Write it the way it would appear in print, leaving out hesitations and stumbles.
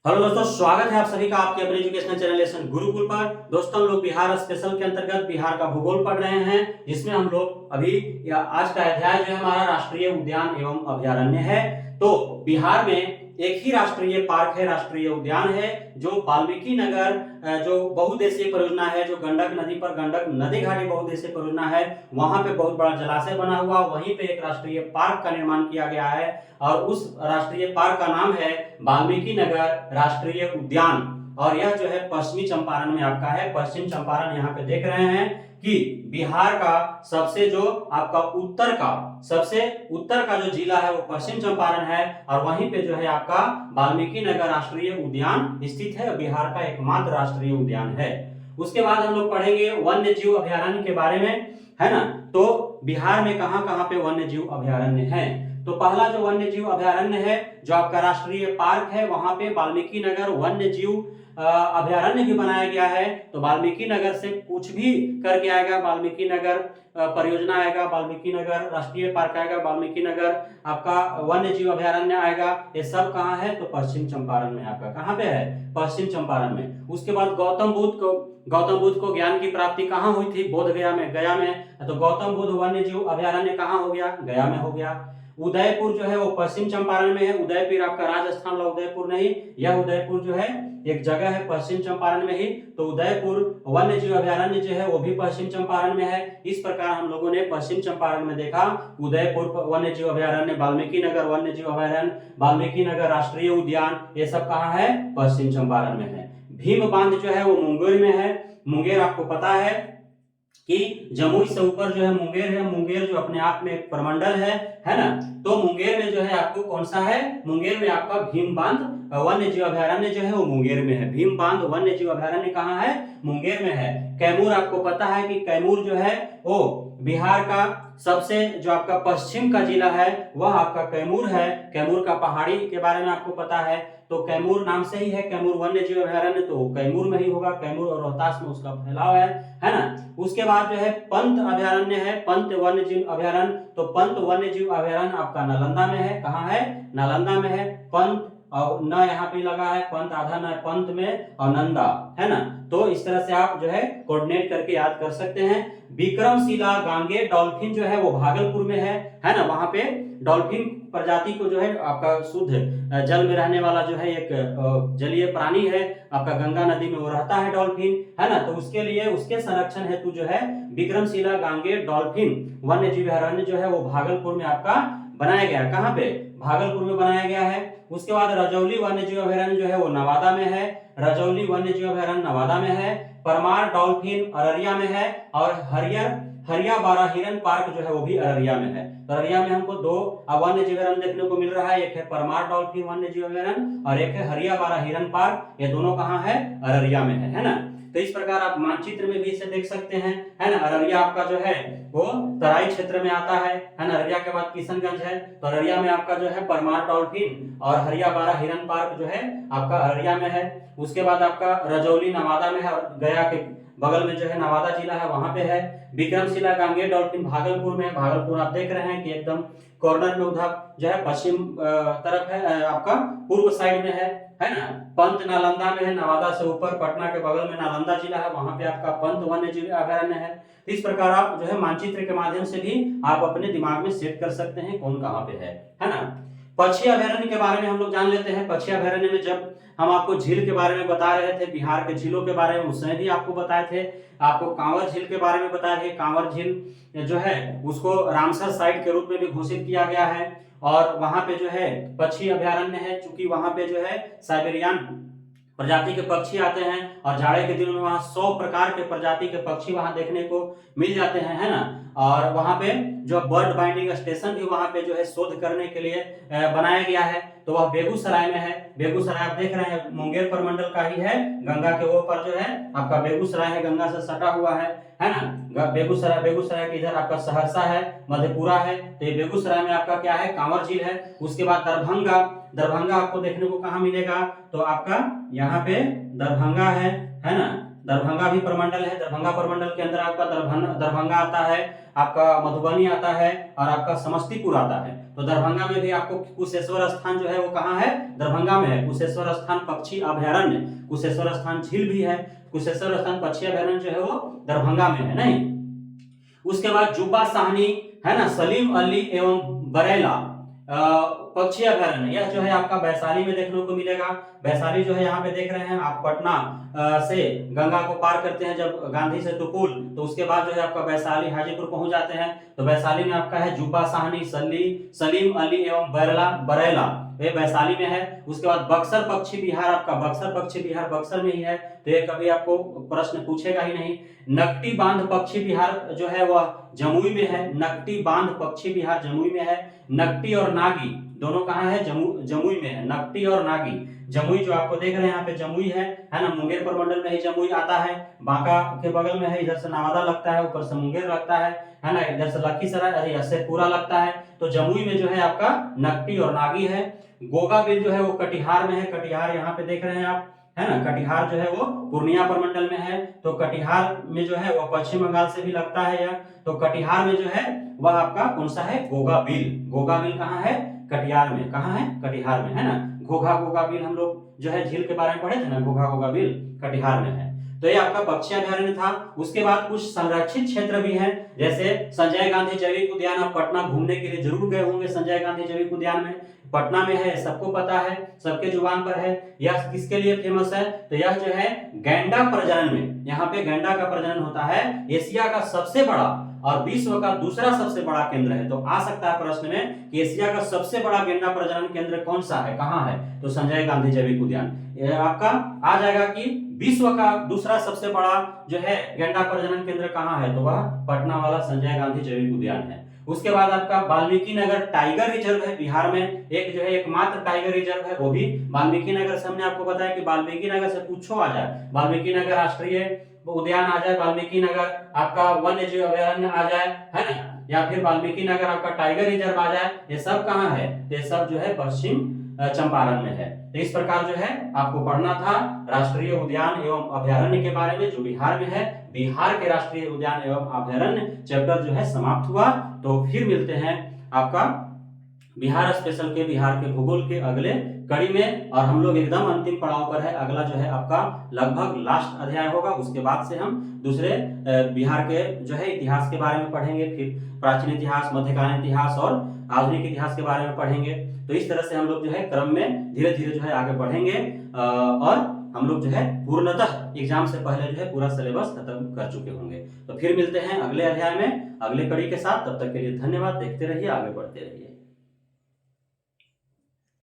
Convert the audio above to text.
Hello दोस्तों, स्वागत है आप सभी का आपके अपने एजुकेशनल चैनल लेसन गुरुकुल पर। दोस्तों, हम लोग बिहार स्पेशल के अंतर्गत बिहार का भूगोल पढ़ रहे हैं, जिसमें हम लोग अभी आज का अध्याय जो है हमारा राष्ट्रीय उद्यान एवं अभयारण्य है। तो बिहार में एक ही राष्ट्रीय पार्क है, राष्ट्रीय उद्यान है, जो वाल्मीकि नगर जो बहुउद्देशीय परियोजना है, जो गंडक नदी पर गंडक नदी घाटी बहुउद्देशीय परियोजना है, वहां पे बहुत बड़ा जलाशय बना हुआ, वहीं पे एक राष्ट्रीय पार्क का निर्माण किया गया है और उस राष्ट्रीय पार्क का नाम है वाल्मीकि नगर राष्ट्रीय उद्यान। और यह जो है पश्चिमी चंपारण में आपका है। पश्चिम चंपारण यहाँ पे देख रहे हैं कि बिहार का सबसे जो आपका सबसे उत्तर का जो जिला है वो पश्चिम चंपारण है, और वहीं पे जो है आपका वाल्मीकि नगर राष्ट्रीय उद्यान स्थित है, बिहार का एकमात्र राष्ट्रीय उद्यान है। उसके बाद हम लोग पढ़ेंगे वन्य जीव अभयारण्य के बारे में, है ना। तो बिहार में कहां कहां पे वन्य जीव अभयारण्य है? तो पहला जो वन्य जीव अभयारण्य है जो आपका राष्ट्रीय पार्क है, वहां पे वाल्मीकि नगर वन्य जीव अभयारण्य भी बनाया गया है। तो वाल्मीकि नगर से कुछ भी करके आएगा, वाल्मीकि नगर परियोजना आएगा, वाल्मीकि नगर राष्ट्रीय पार्क आएगा, वाल्मीकि नगर आपका वन्य जीव अभयारण्य आएगा। ये सब कहाँ है? तो पश्चिम चंपारण में। आपका कहाँ पे है? पश्चिम चंपारण में। उसके बाद गौतम बुद्ध को ज्ञान की प्राप्ति कहाँ हुई थी? बोध गया में। गया में तो गौतम बुद्ध वन्य जीव अभयारण्य कहाँ हो गया? गया में हो गया। उदयपुर जो है वो पश्चिम चंपारण में है। उदयपुर आपका राजस्थान वाला उदयपुर नहीं, यह उदयपुर जो है एक जगह है पश्चिम चंपारण में ही। तो उदयपुर वन्य जीव अभयारण्य जो है वो भी पश्चिम चंपारण में है। इस प्रकार हम लोगों ने पश्चिम चंपारण में देखा उदयपुर वन्य जीव अभयारण्य, वाल्मीकि नगर वन्य जीव अभयारण्य, वाल्मीकि नगर राष्ट्रीय उद्यान, ये सब कहाँ है? पश्चिम चंपारण में है। भीम बांध जो है वो मुंगेर में है। मुंगेर आपको पता है कि जमुई से ऊपर जो है मुंगेर है। मुंगेर जो अपने आप में एक प्रमंडल है ना। तो मुंगेर में जो है आपको कौन सा है? मुंगेर में आपका भीम बांध वन्य जीव अभयारण्य जो है वो मुंगेर में है। भीम बांध वन्य जीव अभयारण्य कहाँ है? मुंगेर में है। कैमूर आपको पता है कि कैमूर जो है वो बिहार का सबसे जो आपका पश्चिम का जिला है वह आपका कैमूर है। कैमूर का पहाड़ी के बारे में आपको पता है, तो कैमूर नाम से ही है कैमूर वन्य जीव अभयारण्य, तो कैमूर में ही होगा। कैमूर और रोहतास में उसका फैलाव है ना। उसके बाद जो है पंत अभयारण्य है, पंत वन्य जीव अभयारण्य। तो पंत वन्य जीव अभयारण्य आपका नालंदा में है। कहाँ है? नालंदा में है। पंत और न यहाँ पे लगा है, पंत आधा न पंत में और नंदा, है ना। तो इस तरह से आप जो है कोऑर्डिनेट करके याद कर सकते हैं। विक्रमशिला गांगे डॉल्फिन जो है वो भागलपुर में है ना। वहां पे डॉल्फिन प्रजाति को जो है आपका शुद्ध जल में रहने वाला जो है एक जलीय प्राणी है आपका, गंगा नदी में वो रहता है डॉल्फिन, है ना। तो उसके लिए उसके संरक्षण हेतु जो है विक्रमशिला गांगे डॉल्फिन वन्य जीव अभयारण्य जो है वो भागलपुर में आपका बनाया गया है। कहाँ पे? भागलपुर में बनाया गया है। उसके बाद रजौली वन्य जीव अभयारण्य जो है वो नवादा में है। रजौली वन्य जीव अभयारण्य नवादा में है। परमार डॉल्फिन अररिया में है। और हरिया बारह हिरन पार्क जो है वो भी अररिया में है। तो अररिया में हमको दो वन्य जीव अभयारण्य देखने को मिल रहा है, एक है परमार डॉल्फिन वन्य जीव अभयारण्य और एक है हरिया बारह हिरन पार्क। ये दोनों कहाँ है? अररिया में है ना। तो इस प्रकार आप मानचित्र में भी इसे देख सकते हैं, है ना। अररिया आपका जो है वो तराई क्षेत्र में आता है ना। अररिया के बाद किशनगंज है, तो अररिया में आपका जो है परमार डॉल्फिन और हरिया बारह हिरन पार्क जो है आपका अररिया में है। उसके बाद आपका रजौली नवादा में है, और गया के बगल में जो है नवादा जिला है वहां पे है। विक्रमशिला गांगे डॉल्फिन भागलपुर में है। भागलपुर आप देख रहे हैं कि एकदम कॉर्नर में उधर जो है पश्चिम तरफ है, आपका पूर्व साइड में है ना। पंत नालंदा में है, नवादा से ऊपर पटना के बगल में नालंदा जिला है, वहां पे आपका पंत वन्य जीव अभयारण्य है। तो इस प्रकार आप जो है मानचित्र के माध्यम से भी आप अपने दिमाग में सेट कर सकते हैं कौन कहाँ पे है ना। पक्षी अभयारण्य के बारे में हम लोग जान लेते हैं। पक्षी अभयारण्य में जब हम आपको झील के बारे में बता रहे थे, बिहार के झीलों के बारे में, उसमें भी आपको बताए थे। आपको कांवर झील के बारे में बताया थे। कांवर झील जो है उसको रामसर साइट के रूप में भी घोषित किया गया है, और वहां पे जो है पक्षी अभयारण्य है, चूंकि वहां पे जो है साइबेरियन प्रजाति के पक्षी आते हैं, और जाड़े के दिनों में वहां 100 प्रकार के प्रजाति के पक्षी वहां देखने को मिल जाते हैं, है ना। और वहां पे जो बर्ड बाइंडिंग स्टेशन भी वहां पे जो है शोध करने के लिए बनाया गया है, तो वह बेगूसराय में है। बेगूसराय आप देख रहे हैं मुंगेर प्रमंडल का ही है, गंगा के ऊपर जो है आपका बेगूसराय है, गंगा से सटा हुआ है ना। बेगूसराय के इधर आपका सहरसा है, मधेपुरा है, तो ये बेगूसराय में आपका क्या है? कांवर झील है। उसके बाद दरभंगा आपको देखने को कहाँ मिलेगा? तो आपका यहाँ पे दरभंगा है ना। दरभंगा भी प्रमंडल है। दरभंगा प्रमंडल के अंदर आपका दरभंगा आता है, आपका मधुबनी आता है और आपका समस्तीपुर आता है। तो दरभंगा में भी आपको कुशेश्वर स्थान जो है वो कहाँ है, दरभंगा में है। कुशेश्वर स्थान पक्षी अभयारण्य, कुशेश्वर स्थान झील भी है, कुशेश्वर स्थान पक्षी अभयारण्य जो है वो दरभंगा में है नहीं। उसके बाद जुब्बा साहनी है ना, सलीम अली एवं बरेला पक्षी अभयारण्य, यह जो है आपका वैशाली में देखने को मिलेगा। वैशाली जो है यहाँ पे देख रहे हैं आप, पटना से गंगा को पार करते हैं जब गांधी सेतु पुल, तो उसके बाद जो है आपका वैशाली हाजीपुर पहुंच जाते हैं। तो वैशाली में आपका है जुब्बा साहनी, सलीम अली एवं बरेला, ये वैशाली में है। उसके बाद बक्सर पक्षी विहार, आपका बक्सर पक्षी विहार बक्सर में ही है, तो ये कभी आपको प्रश्न पूछेगा ही नहीं। नकटी बांध पक्षी विहार जो है वह जमुई में है, नकटी बांध पक्षी विहार जमुई में है। नकटी और नागी दोनों कहाँ है, जमुई में है, नकटी और नागी। जमुई जो आपको देख रहे हैं यहाँ पे जमुई है ना, मुंगेर प्रमंडल में ही जमुई आता है, बांका के बगल में है, इधर से नवादा लगता है, ऊपर से मुंगेर लगता है ना, इधर से लखीसराय से पूरा लगता है। तो जमुई में जो है आपका नकटी और नागी है। गोगा बिल जो है वो कटिहार में है, कटिहार यहाँ पे देख रहे हैं आप, है ना, कटिहार जो है वो पूर्णिया प्रमंडल में है। तो कटिहार में जो है वो पश्चिम बंगाल से भी लगता है यह, तो कटिहार में जो है वह आपका कौन सा है, गोगा बिल। गोगा बिल कहाँ है, कटिहार में, कहाँ है, कटिहार में, है ना। घोघा बिल हम लोग जो है झील के बारे में पढ़े थे ना, घोघा बिल कटिहार में है। तो ये आपका पक्षी अभयारण्य था। उसके बाद कुछ संरक्षित क्षेत्र भी हैं, जैसे संजय गांधी जैविक उद्यान। आप पटना घूमने के लिए जरूर गए होंगे संजय गांधी जैविक उद्यान में, पटना में है, सबको पता है, सबके जुबान पर है। यह किसके लिए फेमस है, तो यह जो है गैंडा प्रजनन में, यहाँ पे गैंडा का प्रजनन होता है। एशिया का सबसे बड़ा और विश्व का दूसरा सबसे बड़ा केंद्र है। तो आ सकता है प्रश्न में कि एशिया का सबसे बड़ा गैंडा प्रजनन केंद्र कौन सा है, कहाँ है, तो संजय गांधी जैविक उद्यान। आपका आ जाएगा कि विश्व का दूसरा सबसे बड़ा जो है गैंडा प्रजनन केंद्र कहाँ है, तो वह पटना वाला संजय गांधी जैविक उद्यान है। उसके बाद आपका वाल्मीकि नगर टाइगर रिजर्व है बिहार में, एक जो है एकमात्र टाइगर रिजर्व है, वो भी वाल्मीकि नगर से। हमने आपको बताया कि वाल्मीकि नगर से पूछो आ जाए, वाल्मीकि नगर राष्ट्रीय उद्यान आ जाए, वाल्मीकि नगर आपका वन्य जीव अभयारण्य आ जाए, है ना, या फिर वाल्मीकि नगर आपका टाइगर रिजर्व आ जाए, ये सब कहाँ है, ये सब जो है पश्चिम चंपारण में है। तो इस प्रकार जो है आपको पढ़ना था राष्ट्रीय उद्यान एवं अभयारण्य के बारे में जो बिहार में है। बिहार के राष्ट्रीय उद्यान एवं अभयारण्य चैप्टर जो है समाप्त हुआ। तो फिर मिलते हैं आपका बिहार स्पेशल के, बिहार के भूगोल के अगले कड़ी में, और हम लोग एकदम अंतिम पड़ाव पर है। अगला जो है आपका लगभग लास्ट अध्याय होगा, उसके बाद से हम दूसरे बिहार के जो है इतिहास के बारे में पढ़ेंगे, फिर प्राचीन इतिहास, मध्यकालीन इतिहास और आधुनिक इतिहास के बारे में पढ़ेंगे। तो इस तरह से हम लोग जो है क्रम में धीरे धीरे जो है आगे बढ़ेंगे, और हम लोग जो है पूर्णतः एग्जाम से पहले जो है पूरा सिलेबस खत्म कर चुके होंगे। तो फिर मिलते हैं अगले अध्याय में अगले कड़ी के साथ, तब तक के लिए धन्यवाद। देखते रहिए, आगे बढ़ते रहिए।